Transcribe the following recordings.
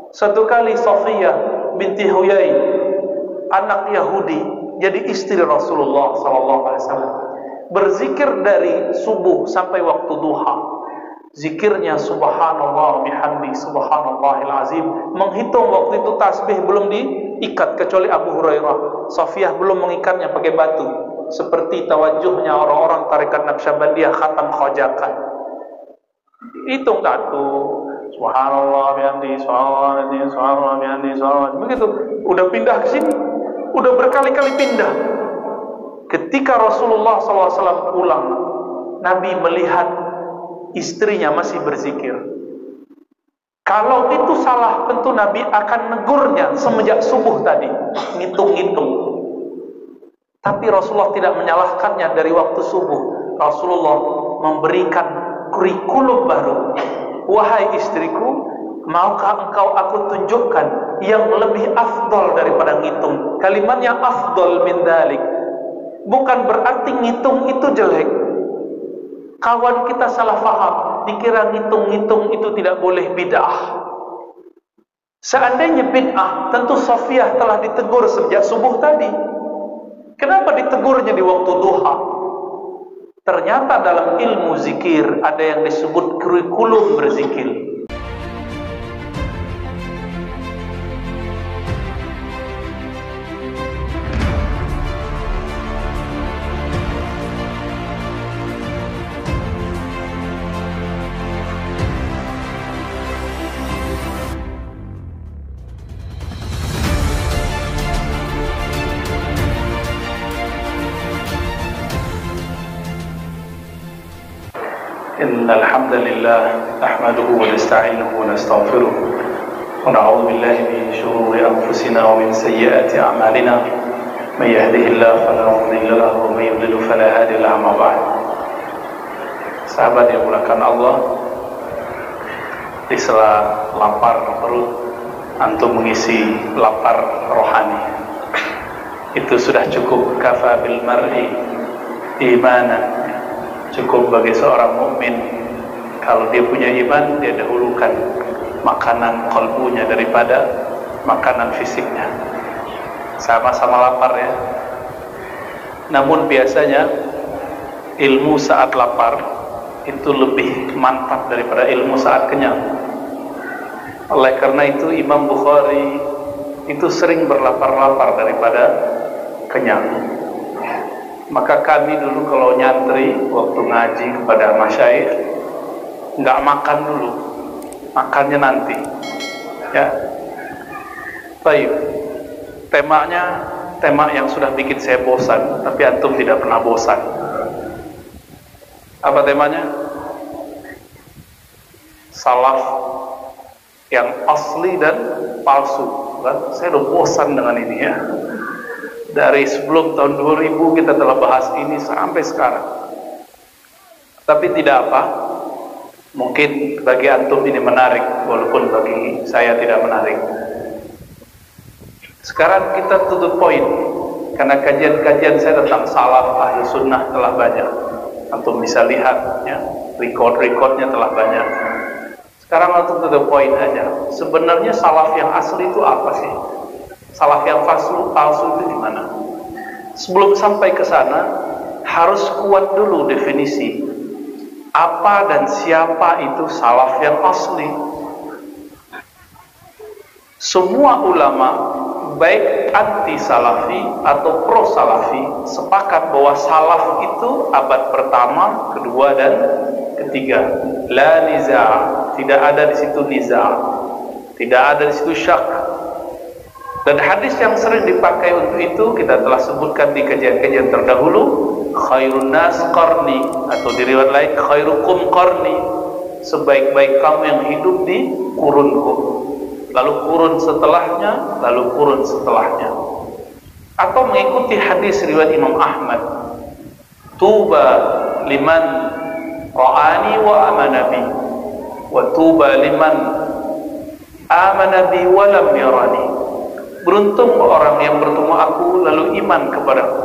Satu kali Safiyah binti Huyai, anak Yahudi, jadi istri Rasulullah SAW, berzikir dari subuh sampai waktu duha. Zikirnya subhanallah bihamdi subhanallahil azim. Menghitung waktu itu tasbih belum diikat kecuali Abu Hurairah. Safiyah belum mengikatnya pakai batu, seperti tawajuhnya orang-orang tarekat Naqsyabandiyah khatam khojakan. Hitung satu, subhanallah bihamdi subhanallah bihamdi subhanallah. Begitu, udah pindah ke sini, udah berkali-kali pindah. Ketika Rasulullah SAW pulang, Nabi melihat istrinya masih berzikir. Kalau itu salah, tentu Nabi akan negurnya semenjak subuh tadi, ngitung-ngitung. Tapi Rasulullah tidak menyalahkannya dari waktu subuh. Rasulullah memberikan kurikulum baru. Wahai istriku, maukah engkau aku tunjukkan yang lebih afdol daripada ngitung? Kalimatnya afdol min dzalik. Bukan berarti ngitung itu jelek. Kawan kita salah faham, dikira ngitung-ngitung itu tidak boleh bid'ah. Seandainya bid'ah, tentu Safiyah telah ditegur sejak subuh tadi. Kenapa ditegurnya di waktu duha? Ternyata dalam ilmu zikir ada yang disebut kurikulum berzikir. إن الحمد لله نحمده ونستعينه ونستغفره ونعوذ بالله من شرور أنفسنا ومن سيئات أعمالنا من يهده الله فلا مضل له ومن يضلل فلا هادي له أما بعد. Sahabat yang dimuliakan Allah, di sela lapar perut antum mengisi lapar rohani, itu sudah cukup. Kafa bil mar'i imanan, cukup bagi seorang mukmin kalau dia punya iman, dia dahulukan makanan qalbunya daripada makanan fisiknya. Sama-sama lapar ya. Namun biasanya ilmu saat lapar itu lebih mantap daripada ilmu saat kenyang. Oleh karena itu Imam Bukhari itu sering berlapar-lapar daripada kenyang. Maka kami dulu kalau nyantri waktu ngaji kepada masyayikh, nggak makan dulu, makannya nanti. Ya, baik. Temanya tema yang sudah bikin saya bosan, tapi antum tidak pernah bosan. Apa temanya? Salaf yang asli dan palsu. Kan? Saya udah bosan dengan ini ya. Dari sebelum tahun 2000 kita telah bahas ini sampai sekarang. Tapi tidak apa, mungkin bagi antum ini menarik, walaupun bagi saya tidak menarik. Sekarang kita tutup poin, karena kajian-kajian saya tentang salaf ahli sunnah telah banyak. Antum bisa lihat ya, record-recordnya telah banyak. Sekarang antum tutup poin aja. Sebenarnya salaf yang asli itu apa sih? Salaf yang palsu itu gimana? Sebelum sampai ke sana, harus kuat dulu definisi apa dan siapa itu salaf yang asli. Semua ulama, baik anti salafi atau pro salafi, sepakat bahwa salaf itu abad pertama, kedua dan ketiga. La niza', tidak ada di situ niza', tidak ada di situ syak. Dan hadis yang sering dipakai untuk itu kita telah sebutkan di kajian-kajian terdahulu. Khairun nas qarni, atau di riwayat lain khairukum qarni, sebaik-baik kamu yang hidup di kurunku, lalu kurun setelahnya, lalu kurun setelahnya. Atau mengikuti hadis riwayat Imam Ahmad, tuba liman ra'ani wa amana bi, wa tuba liman amana bi wa lam yarani. Beruntung orang yang bertemu aku lalu iman kepadaku.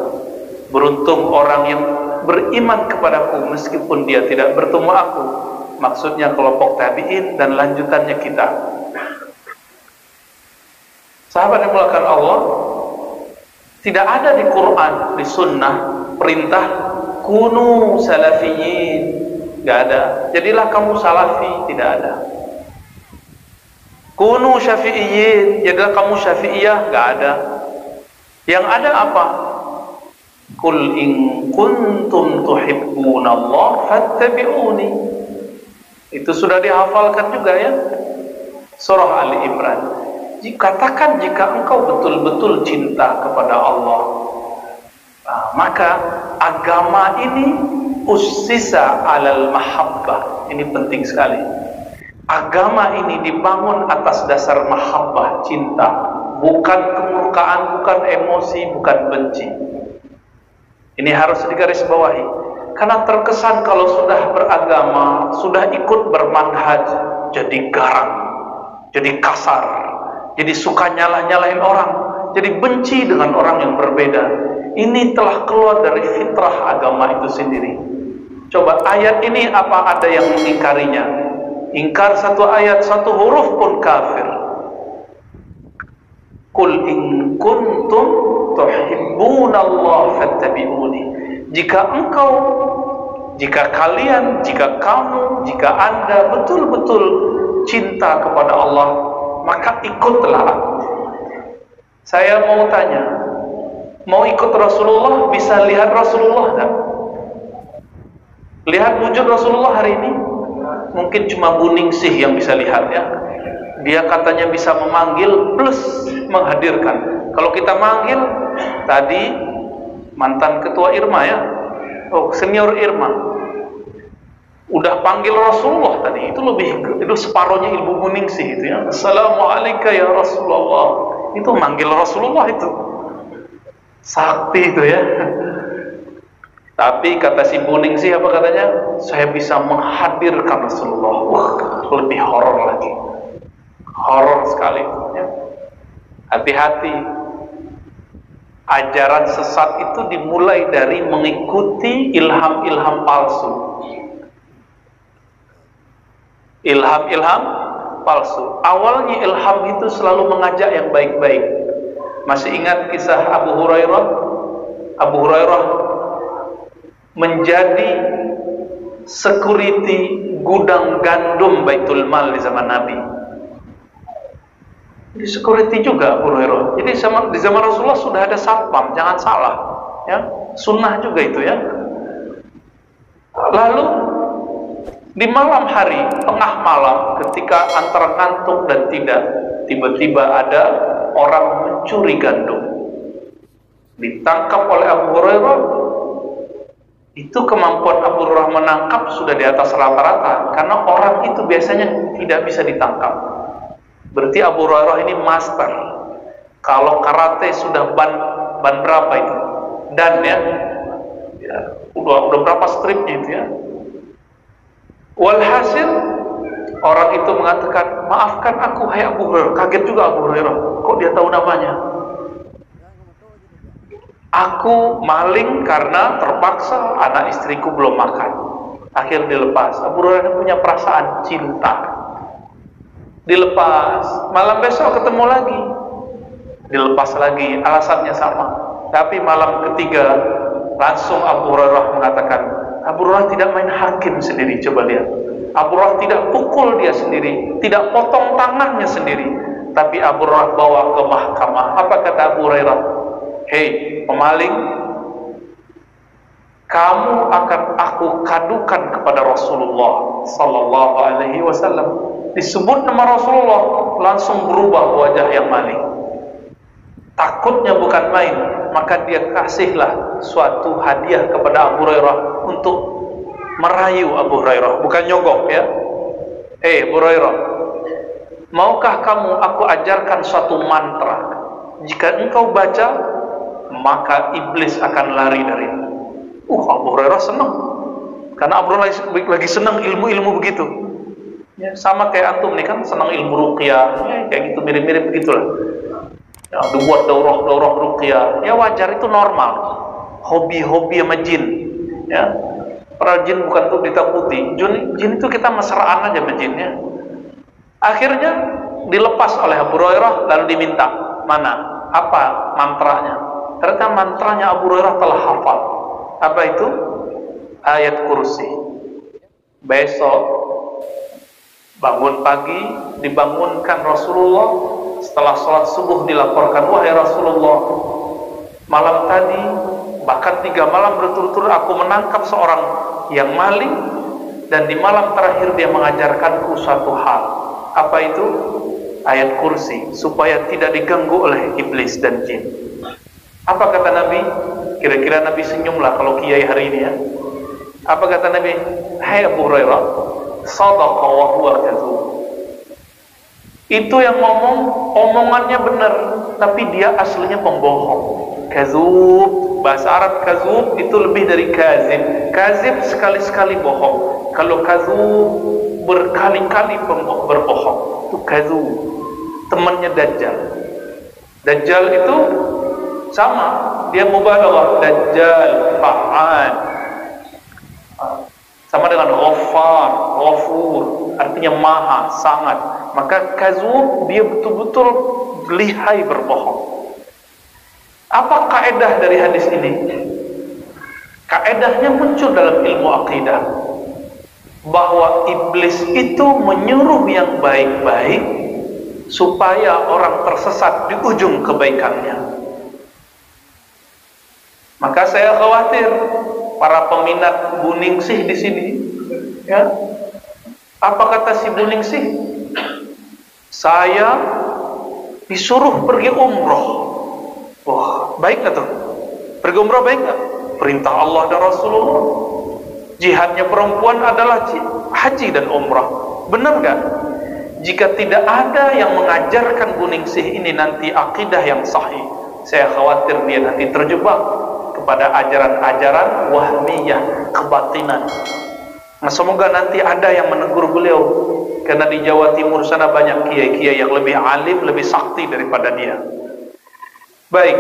Beruntung orang yang beriman kepadaku meskipun dia tidak bertemu aku. Maksudnya kelompok tabi'in dan lanjutannya kita. Sahabat yang dimuliakan Allah, tidak ada di Quran, di Sunnah perintah kunu salafiyin, nggak ada. Jadilah kamu salafi, tidak ada. Kunu syafi'iyin, jadilah kamu syafi'iyah, nggak ada. Yang ada apa? Qul in kuntum tuhibbunallah fattabi'uni. Itu sudah dihafalkan juga ya, surah Ali Imran. Katakan jika engkau betul-betul cinta kepada Allah, maka agama ini ussisa alal mahabbah. Ini penting sekali. Agama ini dibangun atas dasar mahabbah, cinta, bukan kemurkaan, bukan emosi, bukan benci. Ini harus digarisbawahi, karena terkesan kalau sudah beragama, sudah ikut bermanhaj, jadi garang, jadi kasar, jadi suka nyalah-nyalahin orang, jadi benci dengan orang yang berbeda. Ini telah keluar dari fitrah agama itu sendiri. Coba ayat ini apa ada yang mengingkarinya? Ingkar satu ayat, satu huruf pun kafir. Qul in kuntum tuhibbunallaha fattabi'uni. Jika kalian, jika kamu, jika Anda betul-betul cinta kepada Allah, maka ikutlah aku. Saya mau tanya, mau ikut Rasulullah, bisa lihat Rasulullah tak? Lihat wujud Rasulullah hari ini? Mungkin cuma Bu Ningsih yang bisa lihat ya. Dia katanya bisa memanggil plus menghadirkan. Kalau kita manggil, tadi mantan ketua Irma ya, senior Irma, udah panggil Rasulullah tadi, itu separohnya ilmu Bu Ningsih itu ya. Assalamualaikum ya Rasulullah, itu manggil Rasulullah itu, sakti itu ya. Tapi kata si Bu Ningsih apa katanya? Saya bisa menghadirkan Rasulullah. Wah, lebih horor lagi. Horor sekali ya. Hati-hati. Ajaran sesat itu dimulai dari mengikuti ilham-ilham palsu. Ilham-ilham palsu. Awalnya ilham itu selalu mengajak yang baik-baik. Masih ingat kisah Abu Hurairah? Abu Hurairah menjadi security gudang gandum Baitul Mal di zaman Nabi. Jadi security juga Abu Hurairah. Jadi di zaman Rasulullah sudah ada satpam, jangan salah ya. Sunnah juga itu ya. Lalu di malam hari, tengah malam, ketika antara ngantuk dan tidak, tiba-tiba ada orang mencuri gandum. Ditangkap oleh Abu Hurairah. Itu kemampuan Abu Hurairah menangkap sudah di atas rata-rata, karena orang itu biasanya tidak bisa ditangkap. Berarti Abu Hurairah ini master. Kalau karate sudah ban berapa itu? Dan ya udah berapa stripnya itu ya. Walhasil orang itu mengatakan, maafkan aku hai Abu Hurairah. Kaget juga Abu Hurairah, kok dia tahu namanya? Aku maling karena terpaksa, anak istriku belum makan. Akhirnya dilepas. Abu Hurairah punya perasaan cinta. Dilepas. Malam besok ketemu lagi. Dilepas lagi. Alasannya sama. Tapi malam ketiga langsung Abu Hurairah mengatakan, Abu Hurairah tidak main hakim sendiri. Coba lihat. Abu Hurairah tidak pukul dia sendiri, tidak potong tangannya sendiri, tapi Abu Hurairah bawa ke mahkamah. Apa kata Abu Hurairah? Hei pemaling, kamu akan aku kadukan kepada Rasulullah Sallallahu Alaihi Wasallam. Disebut nama Rasulullah, langsung berubah wajah yang maling. Takutnya bukan main, maka dia kasihlah suatu hadiah kepada Abu Hurairah untuk merayu Abu Hurairah, bukan nyogok ya. Hei Abu Hurairah, maukah kamu aku ajarkan suatu mantra? Jika engkau baca, maka iblis akan lari darimu. Abu Hurairah senang, karena Abu Hurairah lagi senang ilmu-ilmu begitu ya, sama kayak antum nih kan senang ilmu ruqyah ya, kayak gitu, mirip-mirip begitulah ya, dibuat daurah ruqyah ya, wajar, itu normal. Hobi-hobi sama jin ya, para jin bukan untuk ditakuti. Jin itu kita mesraan aja sama jinnya. Akhirnya dilepas oleh Abu Hurairah, lalu diminta, Mana? Apa mantranya? Ternyata mantranya Abu Hurairah telah hafal. Apa itu? Ayat kursi. Besok bangun pagi, dibangunkan Rasulullah. Setelah sholat subuh dilaporkan, wahai Rasulullah, malam tadi bahkan 3 malam berturut-turut aku menangkap seorang yang maling, dan di malam terakhir dia mengajarkanku suatu hal. Apa itu? Ayat kursi, supaya tidak diganggu oleh iblis dan jin. Apa kata Nabi? Kira-kira Nabi senyumlah kalau kiai hari ini ya. Apa kata Nabi? Hai Abu Hurairah, sadaqa wa huwa kadzub. Itu yang ngomong, omongannya benar, tapi dia aslinya pembohong. Kadzub, bahasa Arab kadzub itu lebih dari kazib. Kazib sekali-sekali bohong. Kalau kadzub berkali-kali berbohong, itu kadzub. Temannya Dajjal. Dajjal itu sama, dia mubalaghah. Dajjal, fa'al, sama dengan Ghaffar, Ghafur, artinya maha, sangat. Maka kadzub, dia betul-betul lihai berbohong. Apa kaedah dari hadis ini? Kaedahnya muncul dalam ilmu akidah, bahwa iblis itu menyuruh yang baik-baik supaya orang tersesat di ujung kebaikannya. Maka saya khawatir para peminat Buningsih di sini, ya. Apa kata si Buningsih? Saya disuruh pergi umroh. Wah, baik nggak tuh? Pergi umroh baik nggak? Perintah Allah dan Rasulullah. Jihadnya perempuan adalah haji dan umrah. Benar nggak? Jika tidak ada yang mengajarkan Buningsih ini nanti akidah yang sahih, saya khawatir dia nanti terjebak kepada ajaran-ajaran wahmiyah, kebatinan. Nah, semoga nanti ada yang menegur beliau, karena di Jawa Timur sana banyak kiai-kiai yang lebih alim, lebih sakti daripada dia. Baik,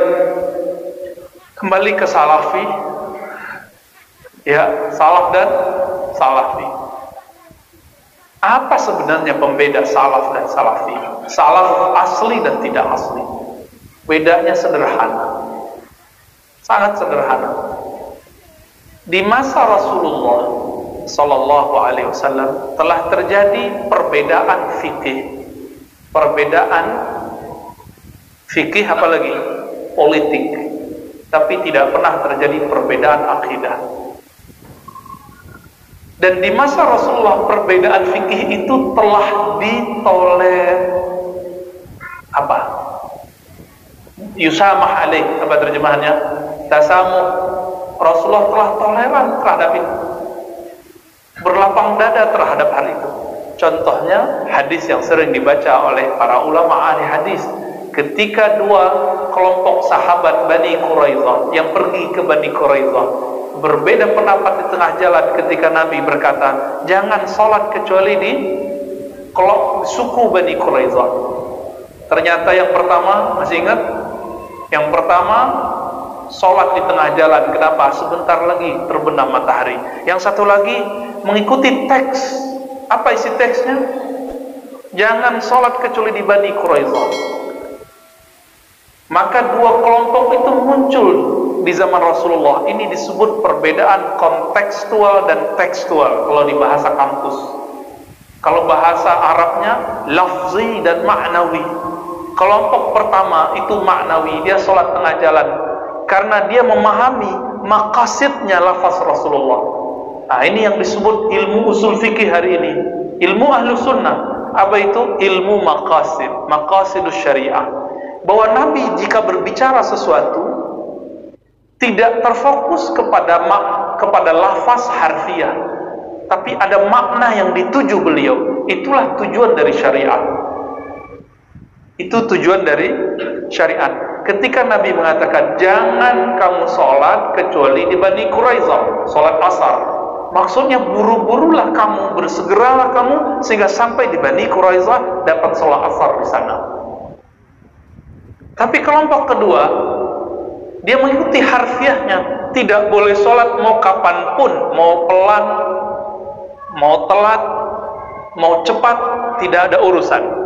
kembali ke salafi. Ya, salaf dan salafi. Apa sebenarnya pembeda salaf dan salafi? Salaf asli dan tidak asli. Bedanya sederhana. Sangat sederhana. Di masa Rasulullah sallallahu alaihi wasallam telah terjadi perbedaan fikih. Perbedaan fikih apalagi politik. Tapi tidak pernah terjadi perbedaan akidah. Dan di masa Rasulullah perbedaan fikih itu telah ditoler apa? Yusamah alaih, apa terjemahannya? Tasamuh. Rasulullah telah toleran terhadap itu, berlapang dada terhadap hal itu. Contohnya hadis yang sering dibaca oleh para ulama ahli hadis, ketika 2 kelompok sahabat Bani Quraidah yang pergi ke Bani Quraidah berbeda pendapat di tengah jalan ketika Nabi berkata, jangan sholat kecuali di suku Bani Quraidah. Ternyata yang pertama, masih ingat? Yang pertama sholat di tengah jalan. Kenapa? Sebentar lagi terbenam matahari. Yang satu lagi mengikuti teks. Apa isi teksnya? Jangan sholat kecuali di Bani Quraidah. Maka 2 kelompok itu muncul di zaman Rasulullah. Ini disebut perbedaan kontekstual dan tekstual kalau di bahasa kampus. Kalau bahasa Arabnya lafzi dan ma'nawi. Kelompok pertama itu ma'nawi, dia sholat tengah jalan karena dia memahami maqasidnya lafaz Rasulullah. Nah, ini yang disebut ilmu usul fikih hari ini, ilmu ahlu sunnah. Apa itu? Ilmu maqasid, maqasidus syariah. Bahwa Nabi jika berbicara sesuatu tidak terfokus kepada lafaz harfiah, tapi ada makna yang dituju beliau. Itulah tujuan dari syariat. Itu tujuan dari syariat. Ketika Nabi mengatakan jangan kamu sholat kecuali di Bani Quraidah, sholat asar, maksudnya buru-burulah kamu, bersegeralah kamu sehingga sampai di Bani Quraidah dapat sholat asar di sana. Tapi kelompok kedua, dia mengikuti harfiahnya, tidak boleh sholat mau kapanpun, mau pelan, mau telat, mau cepat, tidak ada urusan.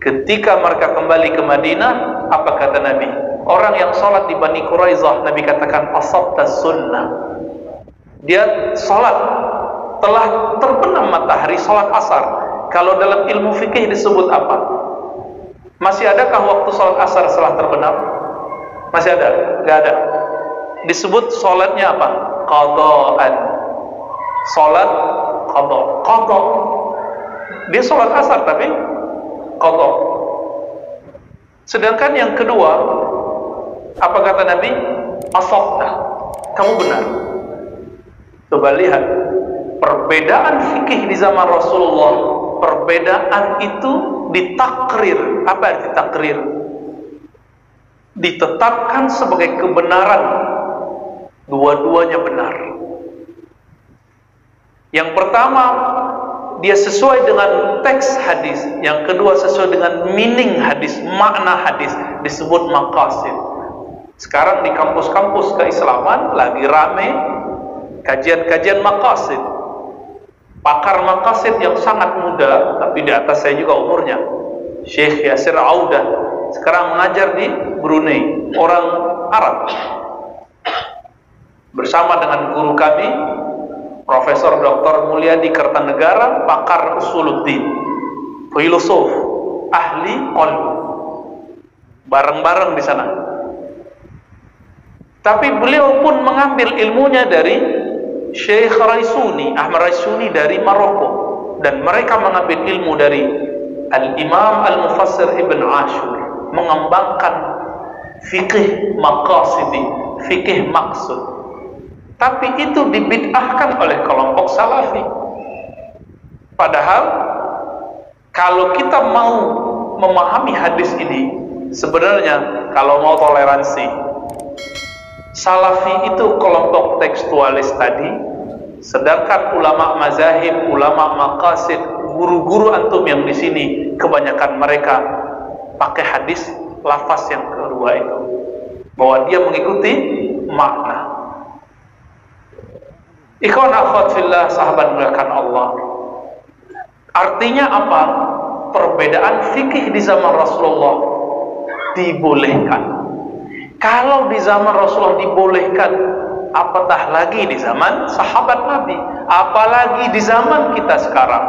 Ketika mereka kembali ke Madinah, apa kata Nabi? Orang yang sholat di Bani Quraizah, Nabi katakan asabta sunnah. Dia sholat, telah terbenam matahari, sholat asar. Kalau dalam ilmu fikih disebut apa? Masih adakah waktu sholat asar setelah terbenam? Masih ada? Gak ada. Disebut sholatnya apa? Qadaan. Sholat qada. Qada. Dia sholat asar tapi qada. Sedangkan yang kedua, apa kata Nabi? Asabta. Kamu benar. Coba lihat perbedaan fikih di zaman Rasulullah. Perbedaan itu ditakrir. Apa arti takrir? Ditetapkan sebagai kebenaran. Dua-duanya benar. Yang pertama, dia sesuai dengan teks hadis. Yang kedua, sesuai dengan meaning hadis, makna hadis, disebut maqasid. Sekarang di kampus-kampus keislaman lagi rame kajian-kajian maqasid. Pakar maqasid yang sangat muda, tapi di atas saya juga umurnya, Syekh Yasir Audah, sekarang mengajar di Brunei, orang Arab, bersama dengan guru kami Profesor Dr. Mulyadi Kertanegara, pakar usuluddin, filosof, ahli qalb, bareng-bareng di sana. Tapi beliau pun mengambil ilmunya dari Syekh Raisuni, Ahmad Raisuni dari Maroko, dan mereka mengambil ilmu dari Al-Imam Al-Mufassir Ibn Ashur, mengembangkan fikih maqasidi, fikih maksud. Tapi itu dibid'ahkan oleh kelompok salafi. Padahal kalau kita mau memahami hadis ini, sebenarnya kalau mau toleransi, salafi itu kelompok tekstualis tadi, sedangkan ulama mazahib, ulama maqasid, guru-guru antum yang di sini, kebanyakan mereka pakai hadis lafaz yang kedua itu, bahwa dia mengikuti makna. Ikhwan akhwat fillah, sahabat muliakan Allah. Artinya apa? Perbedaan fikih di zaman Rasulullah dibolehkan. Kalau di zaman Rasulullah dibolehkan, apatah lagi di zaman sahabat Nabi, apalagi di zaman kita sekarang.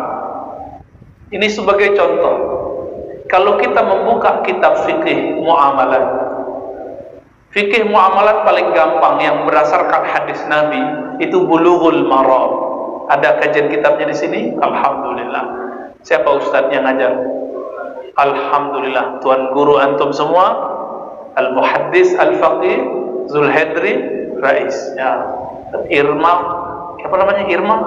Ini sebagai contoh. Kalau kita membuka kitab fikih muamalat, fikih muamalat paling gampang yang berdasarkan hadis Nabi itu Bulughul Maram. Ada kajian kitabnya di sini? Alhamdulillah. Siapa ustadznya ngajar? Alhamdulillah. Tuan guru antum semua, Al-Muhaddis Al-Faqih Zulhedri Rais. Ya. Irma, apa namanya? Irma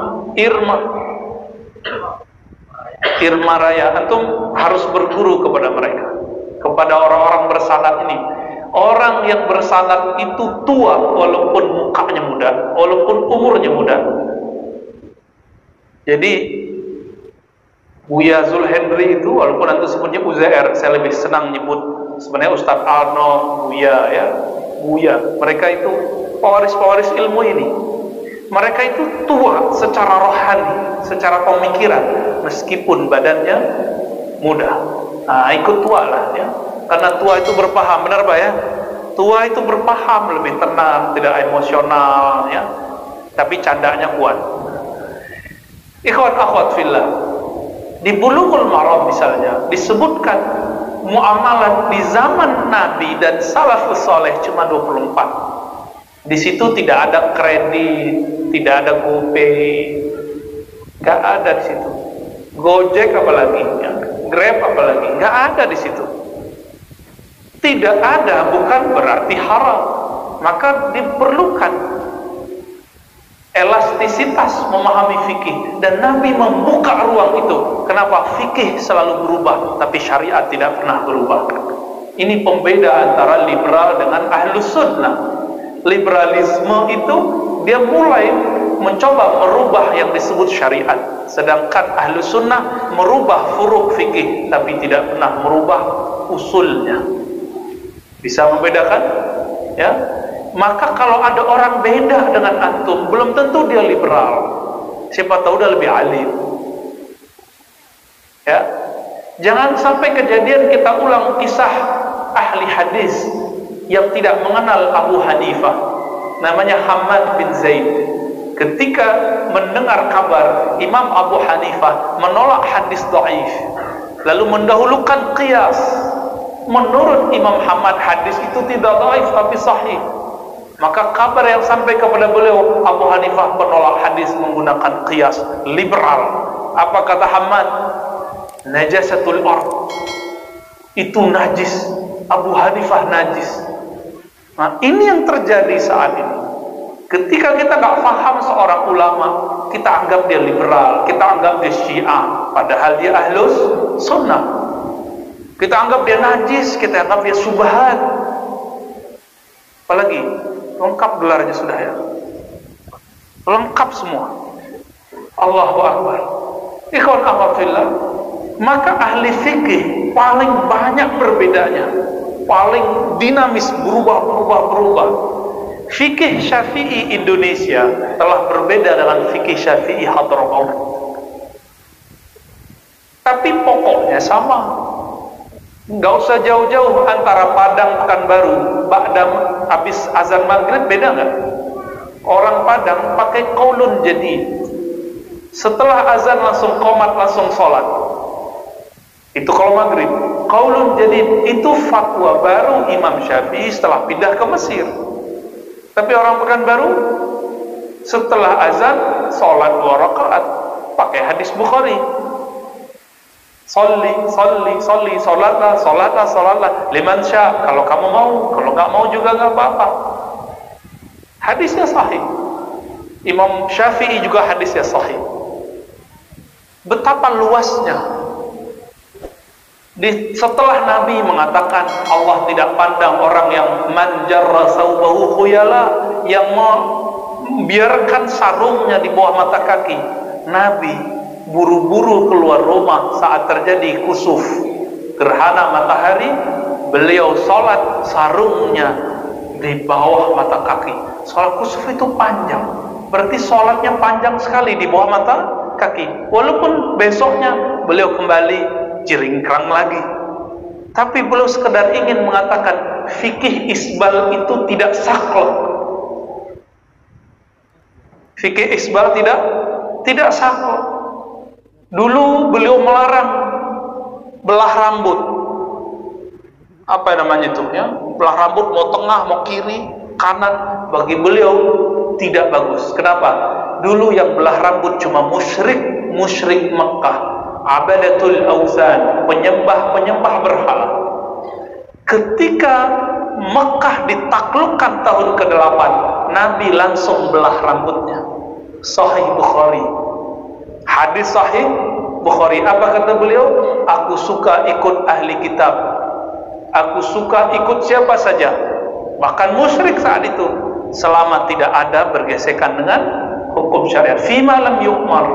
Raya. Antum harus berguru kepada mereka, kepada orang-orang bersanad ini. Orang yang bersanad itu tua walaupun mukanya muda, walaupun umurnya muda. Jadi Buya Zulhendri itu, walaupun nanti sebutnya Uzair, saya lebih senang nyebut sebenarnya Ustadz Arno, Buya ya, Buya. Mereka itu pewaris-pewaris ilmu ini. Mereka itu tua secara rohani, secara pemikiran, meskipun badannya muda. Nah, ikut tua lah ya. Karena tua itu berpaham, benar Pak ya? Tua itu berpaham, lebih tenang, tidak emosional ya. Tapi candanya kuat. Ikhwan akhwat fillah, di Bulughul Maram misalnya disebutkan muamalat di zaman Nabi dan salafus saleh cuma 24. Di situ tidak ada kredit, tidak ada GoPay, nggak ada di situ. Gojek apalagi, ya. Grab apalagi, nggak ada di situ. Tidak ada bukan berarti haram. Maka diperlukan elastisitas memahami fikih, dan Nabi membuka ruang itu. Kenapa? Fikih selalu berubah, tapi syariat tidak pernah berubah. Ini pembeda antara liberal dengan ahlus sunnah. Liberalisme itu dia mulai mencoba merubah yang disebut syariat, sedangkan ahlus sunnah merubah furuk fikih tapi tidak pernah merubah usulnya. Bisa membedakan? Ya. Maka kalau ada orang beda dengan antum, belum tentu dia liberal. Siapa tahu dia lebih alim. Ya. Jangan sampai kejadian kita ulang kisah ahli hadis yang tidak mengenal Abu Hanifah, namanya Hammad bin Zaid. Ketika mendengar kabar Imam Abu Hanifah menolak hadis dhaif, lalu mendahulukan qiyas, menurut Imam Hammad hadis itu tidak dhaif tapi sahih. Maka kabar yang sampai kepada beliau, Abu Hanifah menolak hadis menggunakan qiyas, liberal. Apa kata Hammad? Najasatul ard, itu najis. Abu Hanifah najis. Nah, ini yang terjadi saat ini. Ketika kita nggak paham seorang ulama, kita anggap dia liberal, kita anggap dia Syiah, padahal dia ahlus sunnah. Kita anggap dia najis, kita anggap dia subhat. Apalagi lengkap gelarnya sudah ya, lengkap semua. Allahu Akbar. Ikhwan fillah. Maka ahli fikih paling banyak berbedanya, paling dinamis, berubah. Fikih Syafi'i Indonesia telah berbeda dengan fikih Syafi'i Hadramaut, tapi pokoknya sama. Nggak usah jauh-jauh antara Padang Pekanbaru, Ba'dam habis azan maghrib, beda nggak? Orang Padang pakai qaulun jadid, setelah azan langsung qomat, langsung sholat. Itu kalau maghrib. Qaulun jadid itu fatwa baru Imam Syafi'i setelah pindah ke Mesir. Tapi orang Pekanbaru setelah azan sholat 2 rakaat pakai hadis Bukhari. Sholli, sholatlah liman sya, kalau kamu mau, kalau nggak mau juga nggak apa-apa. Hadisnya sahih. Imam Syafi'i juga hadisnya sahih. Betapa luasnya. Setelah Nabi mengatakan Allah tidak pandang orang yang manjarra saubahu khuyala, yang membiarkan sarungnya di bawah mata kaki, Nabi buru-buru keluar rumah saat terjadi kusuf, gerhana matahari. Beliau sholat sarungnya di bawah mata kaki. Sholat kusuf itu panjang, berarti sholatnya panjang sekali di bawah mata kaki. Walaupun besoknya beliau kembali jeringkrang lagi, tapi beliau sekedar ingin mengatakan fikih isbal itu tidak saklek. Fikih isbal tidak saklek. Dulu beliau melarang belah rambut. Apa namanya itu ya? Belah rambut mau tengah, mau kiri, kanan, bagi beliau tidak bagus. Kenapa? Dulu yang belah rambut cuma musyrik Mekah, abadatul awsan, penyembah berhala. Ketika Mekah ditaklukkan tahun ke-8, Nabi langsung belah rambutnya. Sahih Bukhari. Hadis sahih Bukhari. Apa kata beliau? Aku suka ikut ahli kitab, aku suka ikut siapa saja, bahkan musyrik saat itu, selama tidak ada bergesekan dengan hukum syariat. Fima lam yu'mar.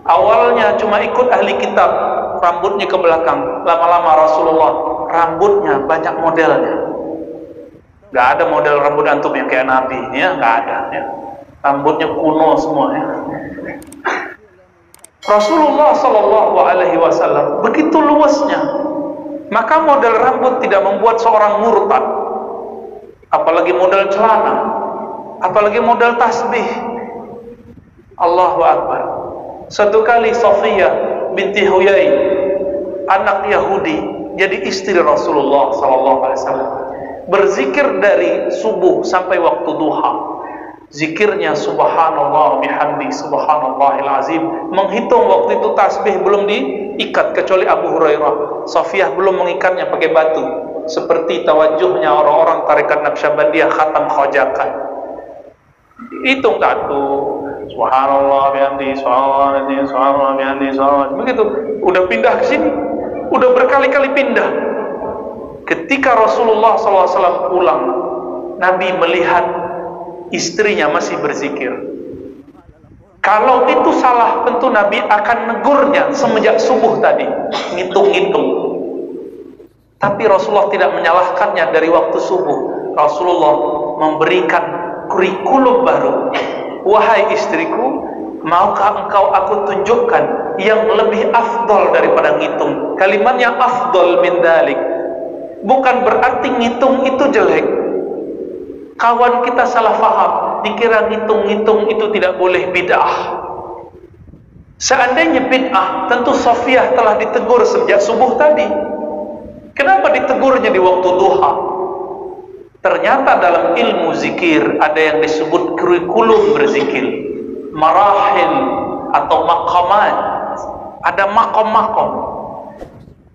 Awalnya cuma ikut ahli kitab, rambutnya ke belakang. Lama-lama Rasulullah rambutnya banyak modelnya. Gak ada model rambut antum yang kayak Nabi, ya gak ada ya. Rambutnya kuno semua ya. Rasulullah Shallallahu Alaihi Wasallam begitu luasnya, maka model rambut tidak membuat seorang murtad, apalagi model celana, apalagi model tasbih. Allahu Akbar. Satu kali Safiyah binti Huyai, anak Yahudi, jadi istri Rasulullah Shallallahu Alaihi Wasallam, berzikir dari subuh sampai waktu duha. Zikirnya subhanallah bihamdi subhanallahil azim. Menghitung waktu itu tasbih belum diikat kecuali Abu Hurairah. Safiyah belum mengikatnya pakai batu, seperti tawajuhnya orang-orang tarekat Naqsyabandiyah khatam khojakan. Hitung satu, subhanallah bihamdi subhanallah bihamdi subhanallah. Begitu, udah pindah ke sini, udah berkali-kali pindah. Ketika Rasulullah SAW pulang, Nabi melihat istrinya masih berzikir. Kalau itu salah, tentu Nabi akan negurnya semenjak subuh tadi, ngitung-ngitung. Tapi Rasulullah tidak menyalahkannya dari waktu subuh. Rasulullah memberikan kurikulum baru. Wahai istriku, maukah engkau aku tunjukkan yang lebih afdol daripada ngitung? Kalimatnya afdal min dalik bukan berarti ngitung itu jelek. Kawan kita salah faham, dikira ngitung-ngitung itu tidak boleh bid'ah. Seandainya bid'ah, tentu Sofiyah telah ditegur sejak subuh tadi. Kenapa ditegurnya di waktu duha? Ternyata dalam ilmu zikir ada yang disebut kurikulum berzikir, marahil atau maqamat. Ada makom-makom.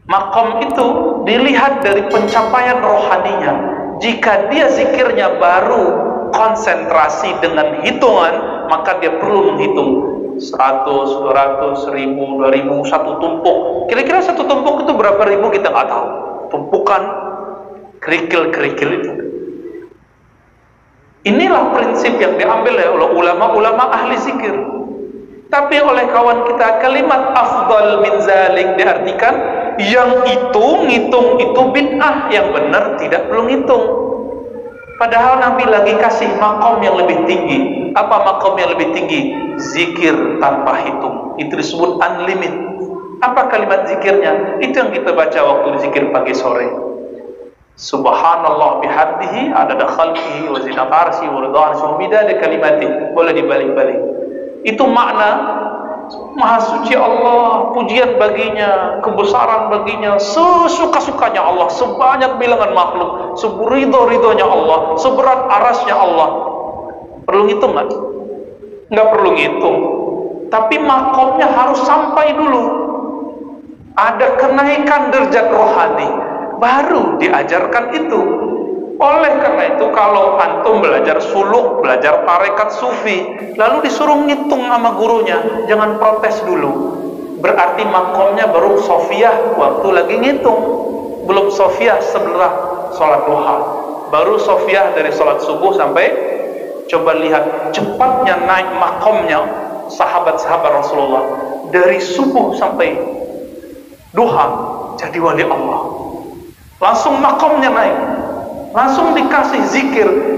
Makom itu dilihat dari pencapaian rohaninya. Jika dia zikirnya baru konsentrasi dengan hitungan, maka dia perlu menghitung 100, 200, 1000, 2000, satu tumpuk. Kira-kira satu tumpuk itu berapa ribu kita nggak tahu. Tumpukan kerikil-kerikil itu. Inilah prinsip yang diambil oleh ulama-ulama ahli zikir. Tapi oleh kawan kita, kalimat afdal min zalik diartikan yang itu ngitung itu bid'ah, yang benar tidak perlu ngitung. Padahal Nabi lagi kasih makom yang lebih tinggi. Apa makom yang lebih tinggi? Zikir tanpa hitung. Itu disebut unlimited. Apa kalimat zikirnya? Itu yang kita baca waktu zikir pagi sore. Subhanallah bihamdihi adada khalqihi wa zinata arsyihi wa ridha arsyihi wa midada kalimatihi. Boleh dibalik-balik. Itu makna Maha suci Allah, pujian baginya, kebesaran baginya, sesuka-sukanya Allah, sebanyak bilangan makhluk, seberidho-ridhonya Allah, seberat arasnya Allah. Perlu ngitung nggak? Nggak perlu ngitung. Tapi makomnya harus sampai dulu. Ada kenaikan derajat rohani, baru diajarkan itu. Oleh karena itu, kalau antum belajar suluk, belajar tarekat sufi, lalu disuruh ngitung sama gurunya, jangan protes dulu. Berarti makomnya baru sofiyah waktu lagi ngitung, belum sofiyah sebelah sholat duha, baru sofiyah dari sholat subuh sampai. Coba lihat cepatnya naik makomnya sahabat-sahabat Rasulullah dari subuh sampai duha jadi wali Allah. Langsung makomnya naik. Langsung dikasih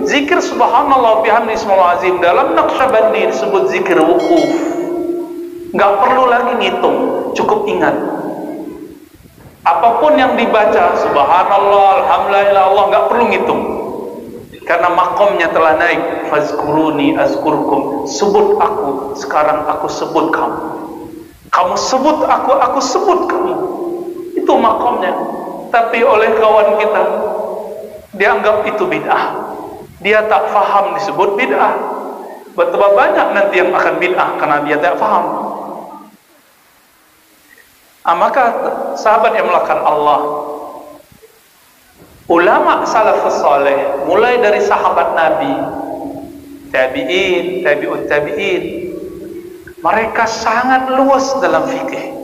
zikir subhanallah bihamdi ismul azim. Dalam Naqsyabandi disebut zikir wukuf. Nggak perlu lagi ngitung, cukup ingat. Apapun yang dibaca subhanallah, alhamdulillah, Allah nggak perlu ngitung. Karena makomnya telah naik. Fazkuruni azkurkum. Sebut aku, sekarang aku sebut kamu. Kamu sebut aku sebut kamu. Itu makomnya. Tapi oleh kawan kita, dianggap itu bid'ah. Dia tak faham disebut bid'ah. Betapa banyak nanti yang akan bid'ah karena dia tak faham. Maka sahabat yang melakukan Allah, ulama salafus saleh, mulai dari sahabat Nabi, tabi'in, tabi'ut tabi'in, mereka sangat luas dalam fikih.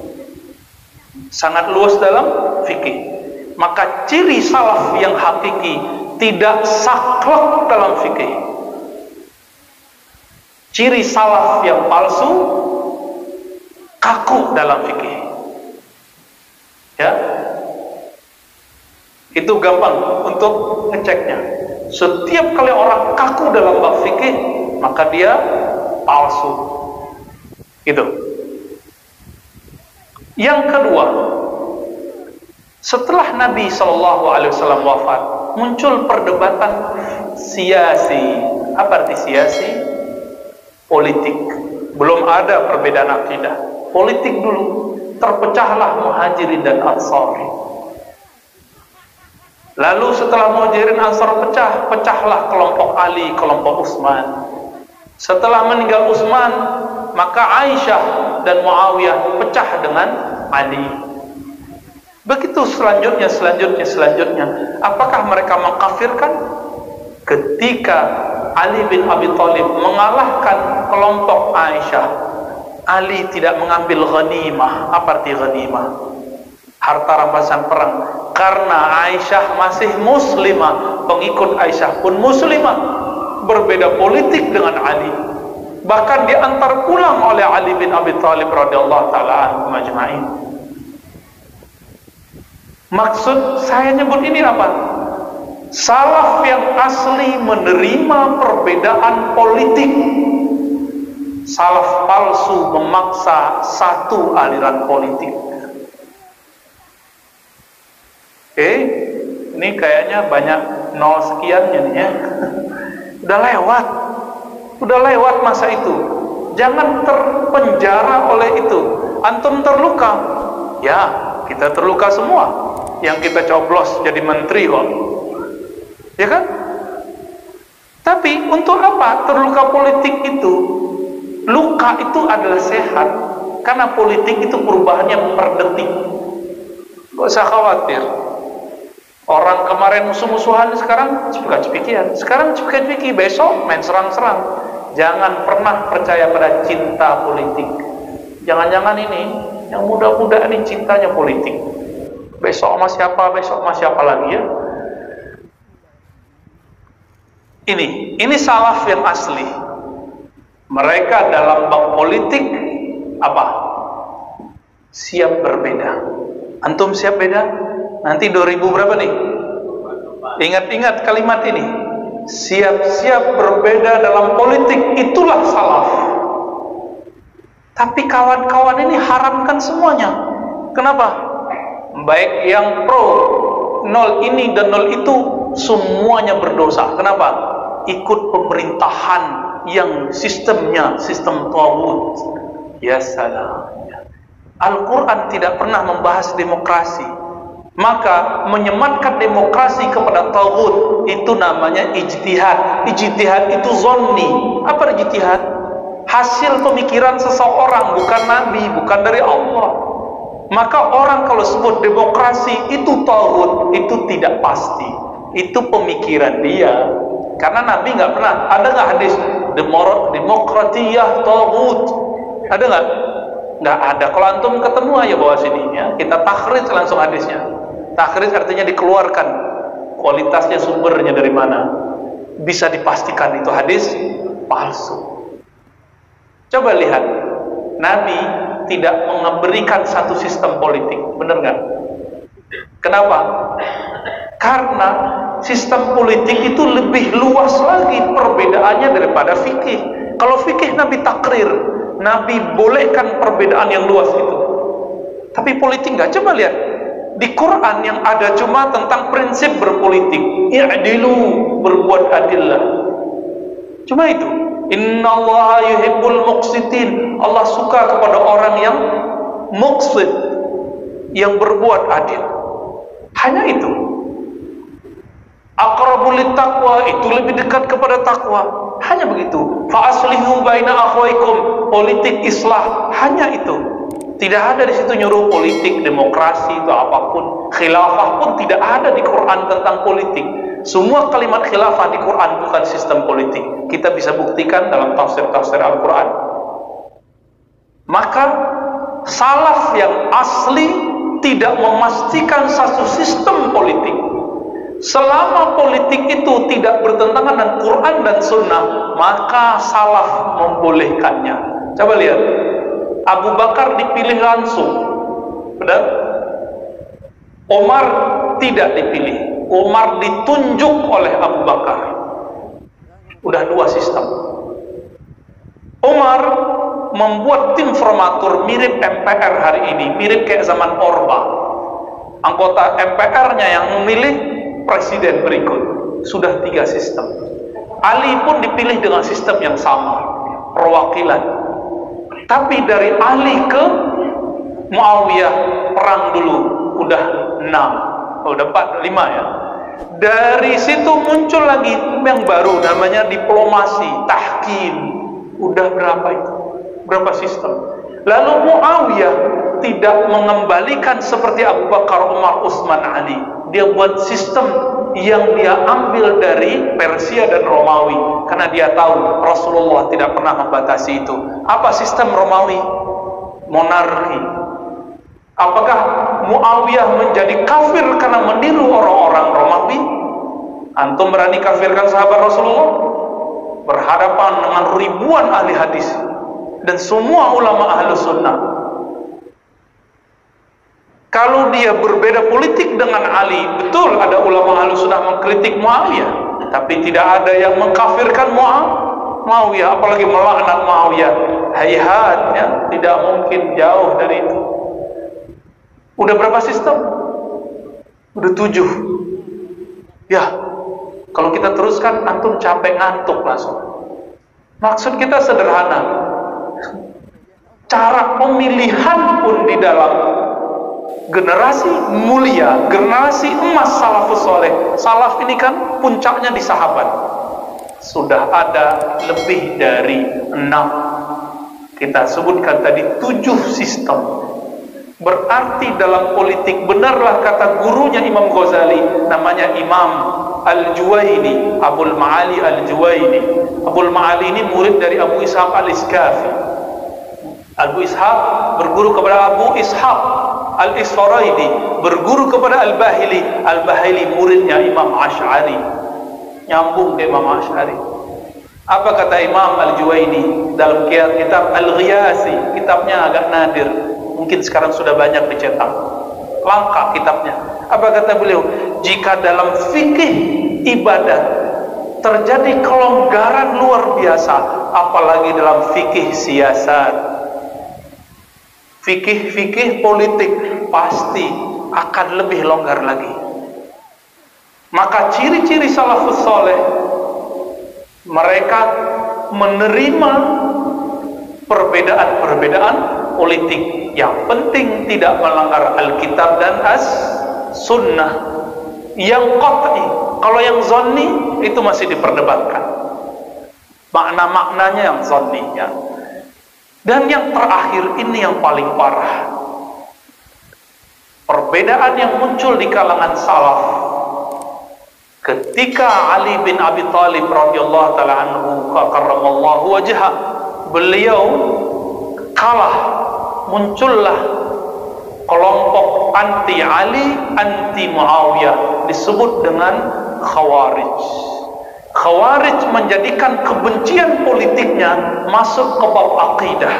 Sangat luas dalam fikih. Maka ciri salaf yang hakiki tidak saklek dalam fikih. Ciri salaf yang palsu kaku dalam fikih. Ya, itu gampang untuk ngeceknya. Setiap kali orang kaku dalam bab fikih, maka dia palsu. Itu. Yang kedua, setelah Nabi SAW wafat, muncul perdebatan siasi. Apa arti siasi? Politik. Belum ada perbedaan akidah. Politik dulu. Terpecahlah Muhajirin dan Ansari. Lalu setelah Muhajirin Ansar pecah, pecahlah kelompok Ali, kelompok Utsman. Setelah meninggal Utsman, maka Aisyah dan Muawiyah pecah dengan Ali. Begitu selanjutnya. Apakah mereka mengkafirkan? Ketika Ali bin Abi Thalib mengalahkan kelompok Aisyah, Ali tidak mengambil ghanimah. Apa arti ghanimah? Harta rampasan perang. Karena Aisyah masih muslimah, pengikut Aisyah pun muslimah. Berbeda politik dengan Ali. Bahkan diantar pulang oleh Ali bin Abi Thalib radhiyallahu taala anhu majma'in. Maksud saya nyebut ini apa? Salaf yang asli menerima perbedaan politik. Salaf palsu memaksa satu aliran politik. Ini kayaknya banyak nol sekiannya nih ya. Udah lewat masa itu. Jangan terpenjara oleh itu. Antum terluka, ya kita terluka semua. Yang kita coblos jadi menteri kok, ya kan? Tapi untuk apa terluka politik itu? Luka itu adalah sehat, karena politik itu perubahannya per detik. Gak usah khawatir. Orang kemarin musuh-musuhan, sekarang cepik-cepikian, sekarang cepik-cepiki, besok main serang-serang. Jangan pernah percaya pada cinta politik. Jangan-jangan ini yang muda-muda ini cintanya politik. Besok sama siapa lagi ya. Ini salaf yang asli. Mereka dalam bab politik apa? Siap berbeda. Antum siap beda? Nanti 2000 berapa nih? Ingat-ingat kalimat ini. Siap-siap berbeda dalam politik, itulah salaf. Tapi kawan-kawan ini haramkan semuanya. Kenapa? Baik yang pro nol ini dan nol itu semuanya berdosa. Kenapa? Ikut pemerintahan yang sistemnya sistem taghut. Ya salam. Al-Quran tidak pernah membahas demokrasi. Maka menyematkan demokrasi kepada taghut itu namanya ijtihad. Ijtihad itu zonni. Apa ijtihad? Hasil pemikiran seseorang, bukan nabi, bukan dari Allah. Maka orang kalau sebut demokrasi itu taghut, itu tidak pasti. Itu pemikiran dia. Karena nabi nggak pernah. Ada nggak hadis demokratiyah taghut? Ada nggak? Nggak ada. Kalau antum ketemu aja bawa sini ya. Kita takhrij langsung hadisnya. Takhrij artinya dikeluarkan kualitasnya, sumbernya dari mana, bisa dipastikan itu hadis palsu. Coba lihat, Nabi tidak memberikan satu sistem politik, benar nggak? Kenapa? Karena sistem politik itu lebih luas lagi perbedaannya daripada fikih. Kalau fikih Nabi takrir, Nabi bolehkan perbedaan yang luas itu. Tapi politik nggak. Coba lihat di Quran yang ada cuma tentang prinsip berpolitik. I'dilu, berbuat adillah. Cuma itu. Innallaha yuhibbul muqsitin. Allah suka kepada orang yang muqsit, yang berbuat adil. Hanya itu. Aqrabul taqwa, itu lebih dekat kepada takwa. Hanya begitu. Fa aslihu baina akhwaikum, politik islah. Hanya itu. Tidak ada di situ nyuruh politik, demokrasi atau apapun. Khilafah pun tidak ada di Quran tentang politik. Semua kalimat khilafah di Quran bukan sistem politik. Kita bisa buktikan dalam tafsir-tafsir Al-Quran. Maka salaf yang asli tidak memastikan satu sistem politik. Selama politik itu tidak bertentangan dengan Quran dan Sunnah, maka salaf membolehkannya. Coba lihat, Abu Bakar dipilih langsung, benar? Umar tidak dipilih. Umar ditunjuk oleh Abu Bakar. Udah dua sistem. Umar membuat tim formatur mirip MPR hari ini, mirip kayak zaman Orba. Anggota MPR-nya yang memilih presiden berikut. Sudah 3 sistem. Ali pun dipilih dengan sistem yang sama, perwakilan. Tapi dari Ali ke Muawiyah perang dulu udah 6, udah 5 ya. Dari situ muncul lagi yang baru namanya diplomasi, tahkim. Udah berapa itu? Berapa sistem? Lalu Muawiyah tidak mengembalikan seperti Abu Bakar, Umar, Utsman, Ali. Dia buat sistem yang dia ambil dari Persia dan Romawi, karena dia tahu Rasulullah tidak pernah membatasi itu. Apa sistem Romawi? Monarki. Apakah Muawiyah menjadi kafir karena meniru orang-orang Romawi? Antum berani kafirkan sahabat Rasulullah? Berhadapan dengan ribuan ahli hadis dan semua ulama ahli sunnah. Kalau dia berbeda politik dengan Ali, betul ada ulama ahli sunnah mengkritik Muawiyah, tapi tidak ada yang mengkafirkan Muawiyah, apalagi melaknat Muawiyah. Hayhat, ya, tidak mungkin, jauh dari itu. Udah berapa sistem? Udah 7. Ya, kalau kita teruskan antum capek ngantuk langsung. Maksud kita sederhana. Cara pemilihan pun di dalam generasi mulia, generasi emas salafus soleh. Salaf ini kan puncaknya di sahabat. Sudah ada lebih dari 6. Kita sebutkan tadi 7 sistem. Berarti dalam politik, benarlah kata gurunya Imam Ghazali, namanya Imam Al-Juwaini, Abul Ma'ali Al-Juwaini. Abul Ma'ali ini murid dari Abu Ishaq Al-Iskafi. Abu Ishaq berguru kepada Abu Ishaq Al-Isfaraidi, berguru kepada Al-Bahili. Al-Bahili muridnya Imam Asy'ari, nyambung ke Imam Asy'ari. Apa kata Imam Al-Juwaini dalam kitab Al-Ghiyasi? Kitabnya agak nadir, mungkin sekarang sudah banyak dicetak, langka kitabnya. Apa kata beliau? Jika dalam fikih ibadah terjadi kelonggaran luar biasa, apalagi dalam fikih siasat, fikih politik, pasti akan lebih longgar lagi. Maka ciri-ciri salafus soleh, mereka menerima perbedaan-perbedaan politik, yang penting tidak melanggar Alkitab dan As-Sunnah. Yang qat'i, kalau yang zonni itu masih diperdebatkan, makna-maknanya yang zonni ya. Dan yang terakhir ini yang paling parah, perbedaan yang muncul di kalangan salaf ketika Ali bin Abi Thalib radhiyallahu taala anhu karramallahu wajhah, beliau kalah, muncullah kelompok anti Ali, anti Muawiyah, disebut dengan Khawarij. Khawarij menjadikan kebencian politiknya masuk ke bab akidah.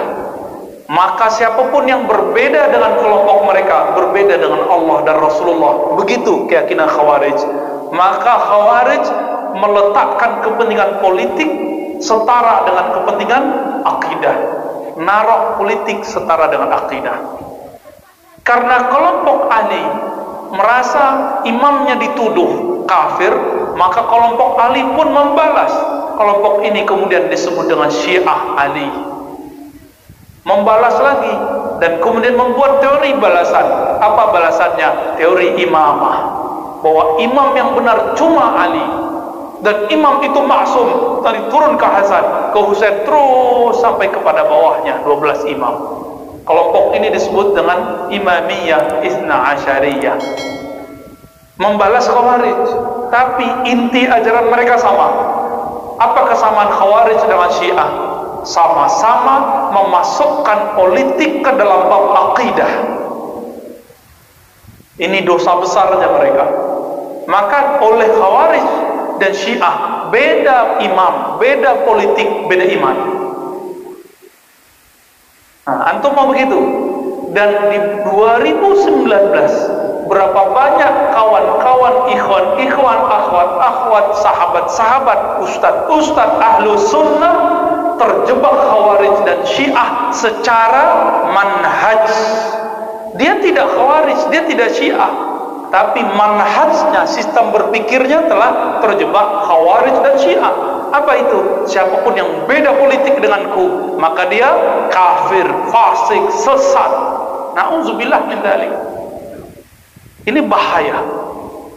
Maka siapapun yang berbeda dengan kelompok mereka, berbeda dengan Allah dan Rasulullah, begitu keyakinan Khawarij, maka Khawarij meletakkan kepentingan politik setara dengan kepentingan akidah, naruh politik setara dengan akidah. Karena kelompok Ali merasa imamnya dituduh kafir, maka kelompok Ali pun membalas. Kelompok ini kemudian disebut dengan Syiah Ali, membalas lagi, dan kemudian membuat teori balasan. Apa balasannya? Teori imamah, bahwa imam yang benar cuma Ali, dan imam itu maksum, dari turun ke Hasan, ke Husain, terus sampai kepada bawahnya 12 imam. Kelompok ini disebut dengan Imamiyah Isna Asyariyah, membalas Khawarij. Tapi inti ajaran mereka sama. Apa kesamaan Khawarij dengan Syiah? Sama-sama memasukkan politik ke dalam bab akidah. Ini dosa besarnya mereka. Maka oleh Khawarij dan Syiah, beda imam, beda politik, beda iman. Nah, antum mau begitu? Dan di 2019, berapa banyak kawan-kawan, ikhwan, akhwat, sahabat-sahabat, ustadz ahlu sunnah terjebak Khawarij dan Syiah secara manhaj. Dia tidak Khawarij, dia tidak Syiah, tapi manhajnya, sistem berpikirnya telah terjebak Khawarij dan Syiah. Apa itu? Siapapun yang beda politik denganku, maka dia kafir, fasik, sesat. Na'udzubillah min dzalik. Ini bahaya.